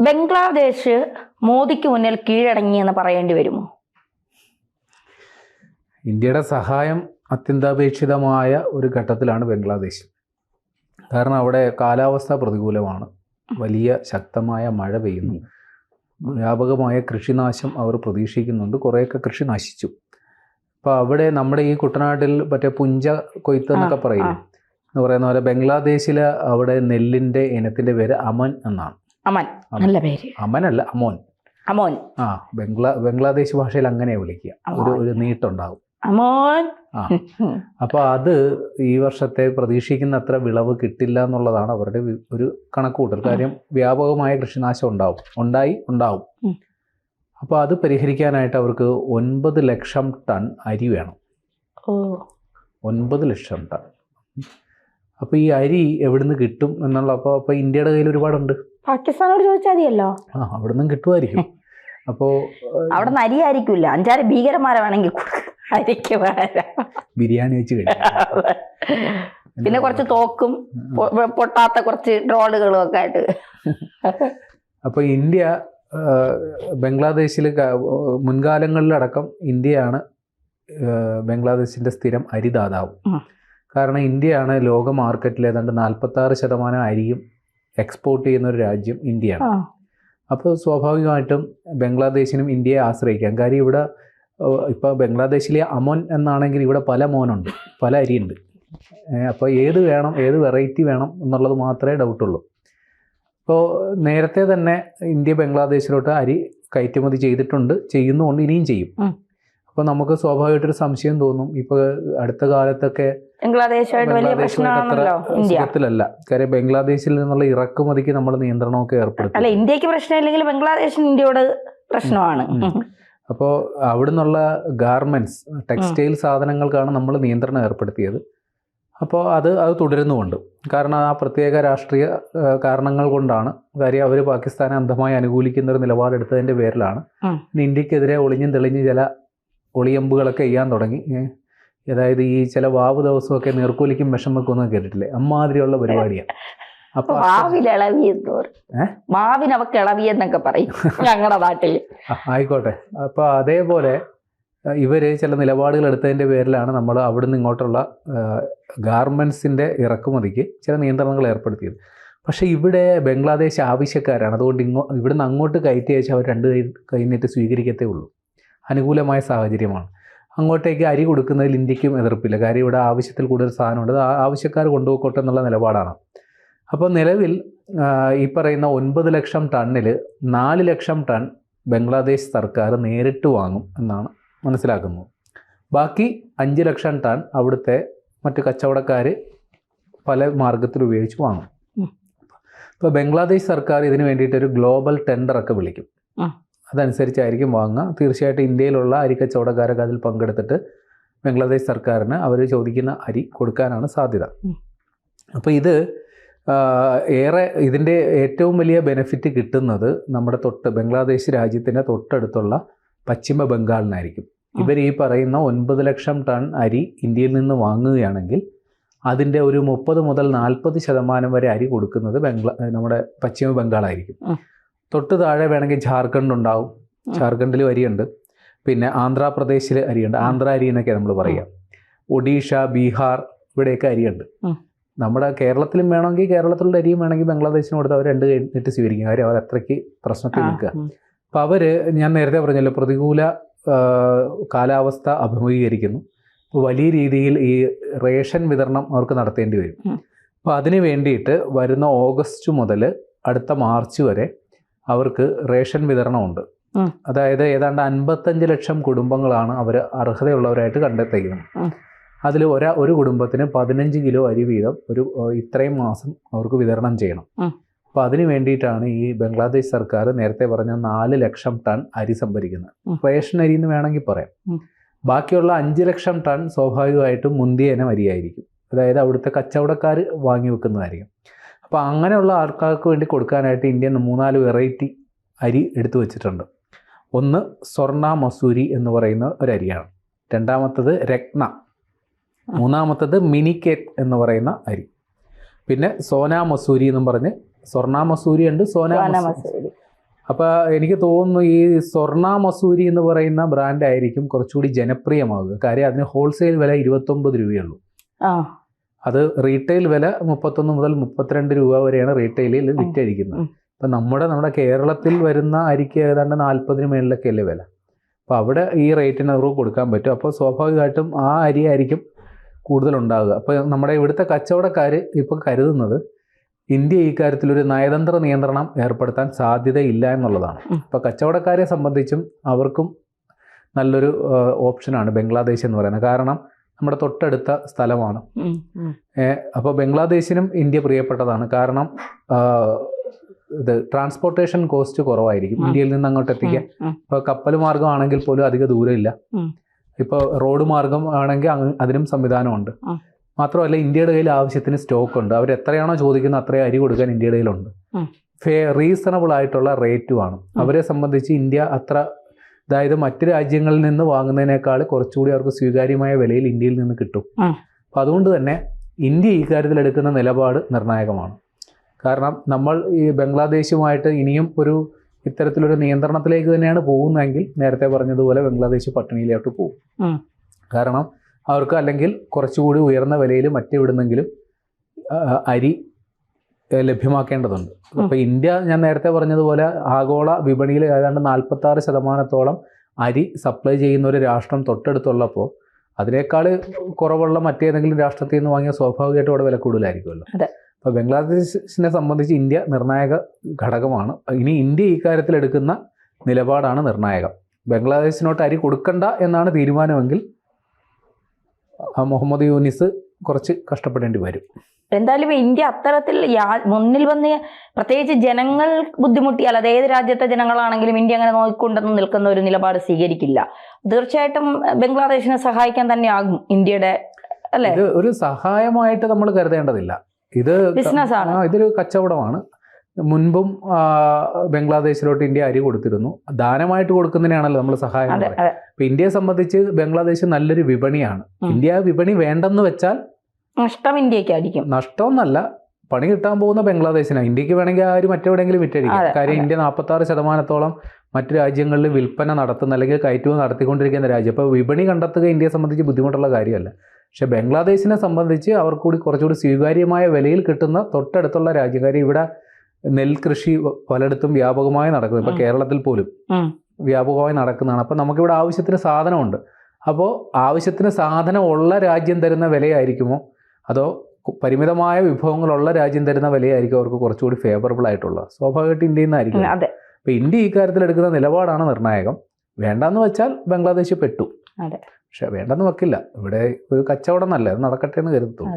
ബംഗ്ലാദേശ് മോദിക്ക് മുന്നിൽ കീഴടങ്ങിയെന്ന് പറയേണ്ടി വരുമോ? ഇന്ത്യയുടെ സഹായം അത്യന്താപേക്ഷിതമായ ഒരു ഘട്ടത്തിലാണ് ബംഗ്ലാദേശ്. കാരണം അവിടെ കാലാവസ്ഥ പ്രതികൂലമാണ്, വലിയ ശക്തമായ മഴ പെയ്യുന്നു, വ്യാപകമായ കൃഷിനാശം അവർ പ്രതീക്ഷിക്കുന്നുണ്ട്, കുറേയൊക്കെ കൃഷി നശിച്ചു. അപ്പോൾ അവിടെ നമ്മുടെ ഈ കുട്ടനാട്ടിൽ മറ്റേ പുഞ്ച കൊയ്ത്ത് എന്നൊക്കെ പറയില്ലേ എന്ന് പറയുന്ന പോലെ ബംഗ്ലാദേശിൽ അവിടെ നെല്ലിൻ്റെ ഇനത്തിൻ്റെ പേര് അമൻ എന്നാണ്. നല്ല പേര്. അമനല്ല, അമോൻ. അമോൻ. ബംഗ്ലാദേശ് ഭാഷയിൽ അങ്ങനെ വിളിക്കുക, ഒരു നീട്ടുണ്ടാകും. അമോൻ. അപ്പോൾ അത് ഈ വർഷത്തെ പ്രതീക്ഷിക്കുന്ന അത്ര വിളവ് കിട്ടില്ല എന്നുള്ളതാണ് അവരുടെ ഒരു കണക്കുകൂട്ടൽ. കാര്യം വ്യാപകമായ കൃഷിനാശം ഉണ്ടാവും. അപ്പോൾ അത് പരിഹരിക്കാനായിട്ട് അവർക്ക് 9 ലക്ഷം ടൺ അരി വേണം. 9 ലക്ഷം ടൺ. അപ്പോൾ ഈ അരി എവിടുന്ന് കിട്ടും എന്നുള്ള അപ്പോൾ ഇന്ത്യയുടെ കയ്യിൽ ഒരുപാടുണ്ട്. പാകിസ്ഥാനോട് ചോദിച്ചാൽ മതിയല്ലോ. അവിടെ നിന്നും കിട്ടുമായിരിക്കും. അപ്പോൾ അവിടെ നിന്ന് അരി ആയിരിക്കില്ല, 5-6 ഭീകരന്മാരെ വേണമെങ്കിൽ അരിക്ക് ബിരിയാണി വെച്ച് കഴിക്കും. പിന്നെ കുറച്ച് തോക്കും പൊട്ടാത്ത കുറച്ച് ഡ്രോണുകളും ഒക്കെ ആയിട്ട്. അപ്പോൾ ഇന്ത്യ ബംഗ്ലാദേശിൽ മുൻകാലങ്ങളിലടക്കം ഇന്ത്യയാണ് ബംഗ്ലാദേശിൻ്റെ സ്ഥിരം അരിദാതാവ്. കാരണം ഇന്ത്യയാണ് ലോക മാർക്കറ്റിൽ ഏതാണ്ട് 46% അരിയും എക്സ്പോർട്ട് ചെയ്യുന്ന ഒരു രാജ്യം ഇന്ത്യയാണ്. അപ്പോൾ സ്വാഭാവികമായിട്ടും ബംഗ്ലാദേശിനും ഇന്ത്യയെ ആശ്രയിക്കാം. കാര്യം ഇവിടെ ഇപ്പോൾ ബംഗ്ലാദേശിലെ അമോൻ എന്നാണെങ്കിൽ ഇവിടെ പല മോനുണ്ട്, പല അരിയുണ്ട്. അപ്പോൾ ഏത് വേണം, ഏത് വെറൈറ്റി വേണം എന്നുള്ളത് മാത്രമേ ഡൗട്ടുള്ളൂ. അപ്പോൾ നേരത്തെ തന്നെ ഇന്ത്യ ബംഗ്ലാദേശിലോട്ട് അരി കയറ്റുമതി ചെയ്യുന്നുകൊണ്ട് ഇനിയും ചെയ്യും. അപ്പോൾ നമുക്ക് സ്വാഭാവികമായിട്ടൊരു സംശയം തോന്നും, ഇപ്പോൾ അടുത്ത കാലത്തൊക്കെ സുഖത്തിലല്ല. കാര്യം ബംഗ്ലാദേശിൽ നിന്നുള്ള ഇറക്കുമതിക്ക് നമ്മൾ നിയന്ത്രണമൊക്കെ ഏർപ്പെടുത്തി. അല്ല, ഇന്ത്യക്ക് പ്രശ്നമില്ലെങ്കിൽ ബംഗ്ലാദേശിന് ഇന്ത്യയോട് പ്രശ്നമാണ്. അപ്പോൾ അവിടെ നിന്നുള്ള ഗാർമെന്റ്സ്, ടെക്സ്റ്റൈൽ സാധനങ്ങൾക്കാണ് നമ്മൾ നിയന്ത്രണം ഏർപ്പെടുത്തിയത്. അപ്പോൾ അത് തുടരുന്നുമുണ്ട്. കാരണം ആ പ്രത്യേക രാഷ്ട്രീയ കാരണങ്ങൾ കൊണ്ടാണ്. കാര്യം അവർ പാകിസ്ഥാനെ അന്ധമായി അനുകൂലിക്കുന്ന ഒരു നിലപാടെടുത്തതിൻ്റെ പേരിലാണ് ഇന്ത്യക്കെതിരെ ഒളിഞ്ഞും തെളിഞ്ഞ് ചില ഒളിയമ്പുകളൊക്കെ ചെയ്യാൻ തുടങ്ങി. അതായത് ഈ ചില വാവ് ദിവസമൊക്കെ നീർക്കൂലിക്കും വിഷം വെക്കുമെന്ന് കേട്ടിട്ടില്ലേ, അമ്മാതിരിയുള്ള പരിപാടിയാണ്. അപ്പൊ മാവിനവക്കിളവിയെന്നൊക്കെ പറയും ഞങ്ങളുടെ നാട്ടിൽ. ആയിക്കോട്ടെ. അപ്പോൾ അതേപോലെ ഇവർ ചില നിലപാടുകൾ എടുത്തതിൻ്റെ പേരിലാണ് നമ്മൾ അവിടുന്ന് ഇങ്ങോട്ടുള്ള ഗാർമെൻസിൻ്റെ ഇറക്കുമതിക്ക് ചില നിയന്ത്രണങ്ങൾ ഏർപ്പെടുത്തിയത്. പക്ഷേ ഇവിടെ ബംഗ്ലാദേശ് ആവശ്യക്കാരാണ്. അതുകൊണ്ട് ഇവിടുന്ന് അങ്ങോട്ട് കയറ്റി അയച്ചാൽ അവർ 2 കൈ നീട്ടി സ്വീകരിക്കത്തേ ഉള്ളൂ. അനുകൂലമായ സാഹചര്യമാണ്. അങ്ങോട്ടേക്ക് അരി കൊടുക്കുന്നതിൽ ഇന്ത്യക്കും എതിർപ്പില്ല. കാര്യം ഇവിടെ ആവശ്യത്തിൽ കൂടുതൽ സാധനമുണ്ട്, ആവശ്യക്കാർ കൊണ്ടുപോയിക്കോട്ടെ എന്നുള്ള നിലപാടാണ്. അപ്പോൾ നിലവിൽ ഈ പറയുന്ന 9 ലക്ഷം ടണ്ണിൽ 4 ലക്ഷം ടൺ ബംഗ്ലാദേശ് സർക്കാർ നേരിട്ട് വാങ്ങും എന്നാണ് മനസ്സിലാക്കുന്നത്. ബാക്കി 5 ലക്ഷം ടൺ അവിടുത്തെ മറ്റ് കച്ചവടക്കാർ പല മാർഗത്തിൽ ഉപയോഗിച്ച് വാങ്ങും. ഇപ്പോൾ ബംഗ്ലാദേശ് സർക്കാർ ഇതിന് വേണ്ടിയിട്ടൊരു ഗ്ലോബൽ ടെൻഡറൊക്കെ വിളിക്കും. അതനുസരിച്ചായിരിക്കും വാങ്ങുക. തീർച്ചയായിട്ടും ഇന്ത്യയിലുള്ള അരി കച്ചവടക്കാരൊക്കെ അതിൽ പങ്കെടുത്തിട്ട് ബംഗ്ലാദേശ് സർക്കാരിന് അവർ ചോദിക്കുന്ന അരി കൊടുക്കാനാണ് സാധ്യത. അപ്പോൾ ഇതിൻ്റെ ഏറ്റവും വലിയ ബെനിഫിറ്റ് കിട്ടുന്നത് നമ്മുടെ ബംഗ്ലാദേശ് രാജ്യത്തിൻ്റെ തൊട്ടടുത്തുള്ള പശ്ചിമ ബംഗാളിനായിരിക്കും. ഇവർ ഈ പറയുന്ന 9 ലക്ഷം ടൺ അരി ഇന്ത്യയിൽ നിന്ന് വാങ്ങുകയാണെങ്കിൽ അതിൻ്റെ ഒരു 30 മുതൽ 40% വരെ അരി കൊടുക്കുന്നത് നമ്മുടെ പശ്ചിമ ബംഗാളായിരിക്കും. തൊട്ട് താഴെ വേണമെങ്കിൽ ജാർഖണ്ഡ് ഉണ്ടാവും, ജാർഖണ്ഡിലും അരിയുണ്ട്. പിന്നെ ആന്ധ്രാപ്രദേശിൽ അരിയുണ്ട്, ആന്ധ്ര അരി എന്നൊക്കെ നമ്മൾ പറയുക. ഒഡീഷ, ബീഹാർ, ഇവിടെയൊക്കെ അരിയുണ്ട്. നമ്മുടെ കേരളത്തിലും വേണമെങ്കിൽ കേരളത്തിലുള്ള അരിയും വേണമെങ്കിൽ ബംഗ്ലാദേശിന് കൊടുത്ത് അവർ 2 കഴിഞ്ഞിട്ട് സ്വീകരിക്കും. കാര്യം അവർ അത്രയ്ക്ക് പ്രശ്നത്തിൽ നിൽക്കുക. അപ്പോൾ ഞാൻ നേരത്തെ പറഞ്ഞല്ലോ, പ്രതികൂല കാലാവസ്ഥ അഭിമുഖീകരിക്കുന്നു. അപ്പോൾ വലിയ രീതിയിൽ ഈ റേഷൻ വിതരണം അവർക്ക് നടത്തേണ്ടി വരും. അപ്പോൾ അതിന് വേണ്ടിയിട്ട് വരുന്ന ഓഗസ്റ്റ് മുതൽ അടുത്ത മാർച്ച് വരെ അവർക്ക് റേഷൻ വിതരണമുണ്ട്. അതായത് ഏതാണ്ട് 55 ലക്ഷം കുടുംബങ്ങളാണ് അവർ അർഹതയുള്ളവരായിട്ട് കണ്ടെത്തിക്കുന്നത്. അതിൽ ഒരു കുടുംബത്തിന് 15 കിലോ അരി വീതം ഇത്രയും മാസം അവർക്ക് വിതരണം ചെയ്യണം. അപ്പോൾ അതിന് വേണ്ടിയിട്ടാണ് ഈ ബംഗ്ലാദേശ് സർക്കാർ നേരത്തെ പറഞ്ഞ 4 ലക്ഷം ടൺ അരി സംഭരിക്കുന്നത്. റേഷൻ അരി എന്ന് വേണമെങ്കിൽ പറയാം. ബാക്കിയുള്ള 5 ലക്ഷം ടൺ സ്വാഭാവികമായിട്ടും മുന്തിയ ഇനം അരിയായിരിക്കും. അതായത് അവിടുത്തെ കച്ചവടക്കാർ വാങ്ങി വെക്കുന്നതായിരിക്കും. അപ്പോൾ അങ്ങനെയുള്ള ആൾക്കാർക്ക് വേണ്ടി കൊടുക്കാനായിട്ട് ഇന്ത്യ 3-4 വെറൈറ്റി അരി എടുത്തു വച്ചിട്ടുണ്ട്. ഒന്ന് സ്വർണ്ണ മസൂരി എന്ന് പറയുന്ന ഒരു അരിയാണ്. രണ്ടാമത്തത് രത്ന. മൂന്നാമത്തത് മിനിക്കേറ്റ് എന്ന് പറയുന്ന അരി. പിന്നെ സോനാ മസൂരി എന്നും പറഞ്ഞ് സ്വർണ്ണ മസൂരി ഉണ്ട്, സോനാ മസൂരി. അപ്പോൾ എനിക്ക് തോന്നുന്നു ഈ സ്വർണ്ണ മസൂരി എന്ന് പറയുന്ന ബ്രാൻഡ് ആയിരിക്കും കുറച്ചുകൂടി ജനപ്രിയമാകുക. കാര്യം അതിന് ഹോൾസെയിൽ വില 29 രൂപയുള്ളൂ. അത് റീറ്റെയിൽ വില 31 മുതൽ 32 രൂപ വരെയാണ് റീറ്റെയിലിൽ വിറ്റഴിക്കുന്നത്. അപ്പം നമ്മുടെ കേരളത്തിൽ വരുന്ന അരിക്ക് ഏതാണ്ട് 40 മേളിലൊക്കെ അല്ലേ വില. അപ്പോൾ അവിടെ ഈ റേറ്റിന് അവർക്ക് കൊടുക്കാൻ പറ്റും. അപ്പോൾ സ്വാഭാവികമായിട്ടും ആ അരി ആയിരിക്കും കൂടുതലുണ്ടാകുക. അപ്പോൾ നമ്മുടെ ഇവിടുത്തെ കച്ചവടക്കാർ ഇപ്പോൾ കരുതുന്നത് ഇന്ത്യ ഈ കാര്യത്തിൽ ഒരു നയതന്ത്ര നിയന്ത്രണം ഏർപ്പെടുത്താൻ സാധ്യതയില്ല എന്നുള്ളതാണ്. അപ്പോൾ കച്ചവടക്കാരെ സംബന്ധിച്ചും അവർക്കും നല്ലൊരു ഓപ്ഷനാണ് ബംഗ്ലാദേശ് എന്ന് പറയുന്നത്. കാരണം നമ്മുടെ തൊട്ടടുത്ത സ്ഥലമാണ്. അപ്പോൾ ബംഗ്ലാദേശിനും ഇന്ത്യ പ്രിയപ്പെട്ടതാണ്. കാരണം ഇത് ട്രാൻസ്പോർട്ടേഷൻ കോസ്റ്റ് കുറവായിരിക്കും ഇന്ത്യയിൽ നിന്ന് അങ്ങോട്ട് എത്തിക്കാൻ. ഇപ്പോൾ കപ്പൽ മാർഗമാണെങ്കിൽ പോലും അധിക ദൂരമില്ല. ഇപ്പോൾ റോഡ് മാർഗം ആണെങ്കിൽ അതിനും സംവിധാനമുണ്ട്. മാത്രമല്ല ഇന്ത്യയുടെ കയ്യിൽ ആവശ്യത്തിന് സ്റ്റോക്ക് ഉണ്ട്. അവർ എത്രയാണോ ചോദിക്കുന്നത് അത്രയും അരി കൊടുക്കാൻ ഇന്ത്യയുടെ കയ്യിലുണ്ട്. റീസണബിൾ ആയിട്ടുള്ള റേറ്റുമാണ്. അവരെ സംബന്ധിച്ച് ഇന്ത്യ അത്ര, അതായത് മറ്റ് രാജ്യങ്ങളിൽ നിന്ന് വാങ്ങുന്നതിനേക്കാൾ കുറച്ചുകൂടി അവർക്ക് സ്വീകാര്യമായ വിലയിൽ ഇന്ത്യയിൽ നിന്ന് കിട്ടും. അപ്പം അതുകൊണ്ട് തന്നെ ഇന്ത്യ ഈ കാര്യത്തിൽ എടുക്കുന്ന നിലപാട് നിർണായകമാണ്. കാരണം നമ്മൾ ഈ ബംഗ്ലാദേശുമായിട്ട് ഇനിയും ഒരു ഇത്തരത്തിലൊരു നിയന്ത്രണത്തിലേക്ക് തന്നെയാണ് പോകുന്നതെങ്കിൽ നേരത്തെ പറഞ്ഞതുപോലെ ബംഗ്ലാദേശ് പട്ടിണിയിലോട്ട് പോകും. കാരണം അവർക്ക് അല്ലെങ്കിൽ കുറച്ചുകൂടി ഉയർന്ന വിലയിൽ മറ്റെവിടുന്നെങ്കിലും അരി ലഭ്യമാക്കേണ്ടതുണ്ട്. അപ്പോൾ ഇന്ത്യ, ഞാൻ നേരത്തെ പറഞ്ഞതുപോലെ ആഗോള വിപണിയിൽ ഏതാണ്ട് 46% അരി സപ്ലൈ ചെയ്യുന്ന ഒരു രാഷ്ട്രം തൊട്ടടുത്തുള്ളപ്പോൾ അതിനേക്കാൾ കുറവുള്ള മറ്റേതെങ്കിലും രാഷ്ട്രത്തിൽ നിന്ന് വാങ്ങിയ സ്വാഭാവികമായിട്ടും അവിടെ വില കൂടുതലായിരിക്കുമല്ലോ. അപ്പോൾ ബംഗ്ലാദേശിനെ സംബന്ധിച്ച് ഇന്ത്യ നിർണായക ഘടകമാണ്. ഇനി ഇന്ത്യ ഈ കാര്യത്തിൽ എടുക്കുന്ന നിലപാടാണ് നിർണായകം. ബംഗ്ലാദേശിനോട്ട് അരി കൊടുക്കണ്ട എന്നാണ് തീരുമാനമെങ്കിൽ മുഹമ്മദ് യൂനിസ് കുറച്ച് കഷ്ടപ്പെടേണ്ടി വരും. എന്തായാലും ഇന്ത്യ അത്തരത്തിൽ മുന്നിൽ വന്ന് പ്രത്യേകിച്ച് ജനങ്ങൾ ബുദ്ധിമുട്ടിയാൽ, അത് ഏത് രാജ്യത്തെ ജനങ്ങളാണെങ്കിലും ഇന്ത്യ അങ്ങനെ നോക്കിക്കൊണ്ടെന്ന് നിൽക്കുന്ന ഒരു നിലപാട് സ്വീകരിക്കില്ല. തീർച്ചയായിട്ടും ബംഗ്ലാദേശിനെ സഹായിക്കാൻ തന്നെയാകും ഇന്ത്യയുടെ, അല്ലേ? ഇത് ഒരു സഹായമായിട്ട് നമ്മൾ കരുതേണ്ടതില്ല. ഇത് ബിസിനസ്സാണ്, ഇതൊരു കച്ചവടമാണ്. മുൻപും ബംഗ്ലാദേശിലോട്ട് ഇന്ത്യ അരി കൊടുത്തിരുന്നു. ദാനമായിട്ട് കൊടുക്കുന്നതിനാണല്ലോ നമ്മൾ സഹായം. അപ്പൊ ഇന്ത്യയെ സംബന്ധിച്ച് ബംഗ്ലാദേശ് നല്ലൊരു വിപണിയാണ്. ഇന്ത്യ വിപണി വേണ്ടെന്ന് വെച്ചാൽ നഷ്ടം ഇന്ത്യക്കായിരിക്കും. നഷ്ടമൊന്നല്ല, പണി കിട്ടാൻ പോകുന്ന ബംഗ്ലാദേശിനാണ്. ഇന്ത്യക്ക് വേണമെങ്കിൽ ആ ഒരു മറ്റെവിടെയെങ്കിലും വിറ്റഴിക്കാം. കാര്യം ഇന്ത്യ 46% മറ്റു രാജ്യങ്ങളിൽ വിൽപ്പന നടത്തുന്ന അല്ലെങ്കിൽ കയറ്റുമതി നടത്തിക്കൊണ്ടിരിക്കുന്ന രാജ്യം. അപ്പോൾ വിപണി കണ്ടെത്തുക ഇന്ത്യയെ സംബന്ധിച്ച് ബുദ്ധിമുട്ടുള്ള കാര്യമല്ല. പക്ഷേ ബംഗ്ലാദേശിനെ സംബന്ധിച്ച് അവർക്ക് കൂടി കുറച്ചുകൂടി സ്വീകാര്യമായ വിലയിൽ കിട്ടുന്ന തൊട്ടടുത്തുള്ള രാജ്യം. കാര്യം ഇവിടെ നെൽകൃഷി പലയിടത്തും വ്യാപകമായി നടക്കുന്നു. ഇപ്പോൾ കേരളത്തിൽ പോലും വ്യാപകമായി നടക്കുന്നതാണ്. അപ്പോൾ നമുക്കിവിടെ ആവശ്യത്തിന് സാധനമുണ്ട്. അപ്പോൾ ആവശ്യത്തിന് സാധനം ഉള്ള രാജ്യം തരുന്ന വിലയായിരിക്കുമോ അതോ പരിമിതമായ വിഭവങ്ങളുള്ള രാജ്യം തരുന്ന വിലയായിരിക്കും അവർക്ക് കുറച്ചുകൂടി ഫേവറബിൾ ആയിട്ടുള്ളത്? സ്വാഭാവികമായിട്ട് ഇന്ത്യയിൽ നിന്നായിരിക്കും. അപ്പോൾ ഇന്ത്യ ഈ കാര്യത്തിൽ എടുക്കുന്ന നിലപാടാണ് നിർണായകം. വേണ്ടെന്ന് വെച്ചാൽ ബംഗ്ലാദേശ് പെട്ടു. പക്ഷെ വേണ്ടെന്ന് വെക്കില്ല. ഇവിടെ ഒരു കച്ചവടം നല്ല, അത് നടക്കട്ടെ എന്ന് കരുതുന്നു.